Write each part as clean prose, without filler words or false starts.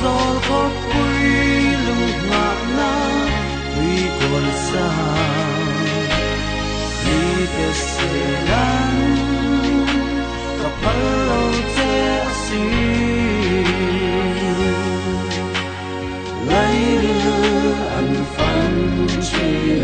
gió khóc vui lúc ngã na vì còn xa vì thế sẽ lan gặp lâu thế gì lấy đưa anh phấn chi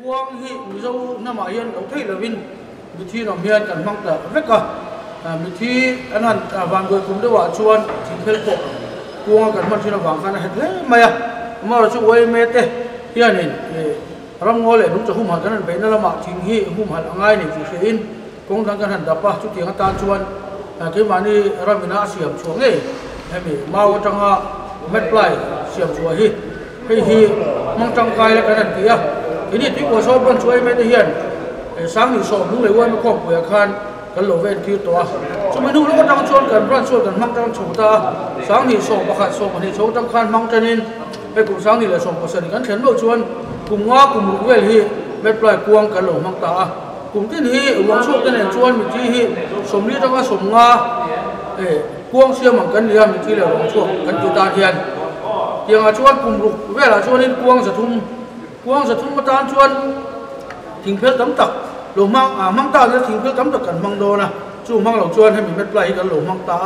quang hi dâu năm mà yên ông thấy là vin bị thi làm hiền cần mang tờ vết cả bị thi anh hẳn vàng người cũng đã bảo chuan thì khơi cổ quang cần mang thi là vàng khăn hết đấy mày mà là chú quay mệt đấy hiền này ram ngồi lại đúng cho hôm hẳn cái này bé nó là mạo thình hi hôm hẳn ngay này thì in cũng đang cần hẳn đập à chú tiếng tan chuan cái mà đi ram mình đã xiêm xuống ấy hay bị mau trong họ mệt lại xiêm xuống hi mang trong cái là cái này kia cái này tuy có số bên chuối mấy cái hiền sáng thì số cũng lấy quên nó không phải khan cái lỗ ven kia to cho mình lúc nó trong chuột cần rán chuột cần mang trong chủ ta sáng thì số bạc hạt số mà thì số trong khan mang cho nên cái cũng sáng thì là số của sợi gắn chén bộ chuột cùng ngõ cùng một cái hi mệt lại cuông cái lỗ mang ta cùng tin hi uống chuột cái này chuột mình chi hi số đi trong cái số ngõ cuông xiêm bằng cái gì mình chi là uống chuột cái chủ ta hiền tiếng chuột cùng lục về là chuột nên cuông giật thun mà tan chuột thình phết tấm tặc lo mang ta le thing phel tam tak kan mang do na chu mang lo chuan hemi met plai kan lo mang ta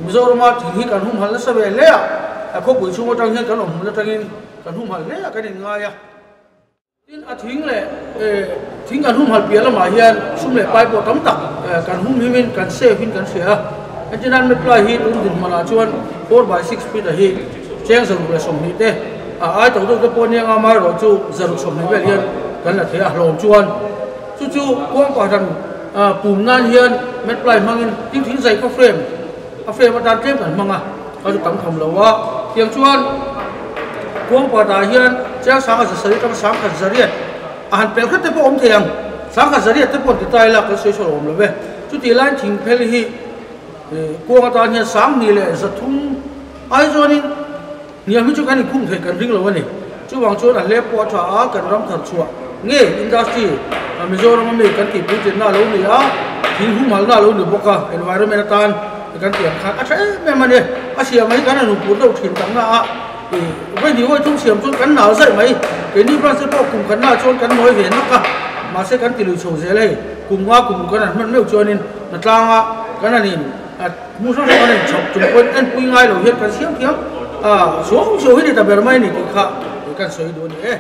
Mizoram ma thing hi kan hum hal sa ve le a ko pui chu tang hian kan om la tangin kan hum hal le kan in nga ya tin a thing le thing kan hum hal pia la ma hian sum le pai po tam tak kan hum himin kan se hin kan sia antinan met plai hi lung din mala chuan 4/6 feet a hi cheng sa le som ni te ai to do po ni nga mai ro chu zaru som ni vel hian kan la the a hlom chuan chu kuang pa dan pum nan hian met plai mangin ting thing zai ko frame a frame dan tlem kan manga a chu tam kham lo wa tiang chuan kuang pa da hian chang sang a sari tam sang kha zariat a han pel khat te po om thiang sang kha zariat te po ti tai la ka se so om lo ve chu ti lan thing phel hi kuang ta hian sang ni le zathum ai zonin nia mi chu kan khum thei kan ring lo wa ni chu wang chuan a le po tha a kan ram thar chua nge industry Mizoram mi kan ti pu tin na lo ni a thing hum hal na lo ni boka environment tan kan ti khan a the me mane a sia mai kan nu pu do thin tam na a vai ni oi thum siam chun kan na zai mai ke ni ban se po kum kan na chon kan noi ve na ka ma se kan ti lu chho ze le kum wa kum kan man meu chonin na tlanga kan anin mu so so kan chop chum pon kan pui ngai lo hian kan siam thiam so hi ni ta ber mai ni ki kha kan soi do ni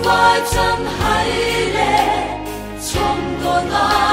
Vai chân hay lệ trong đôi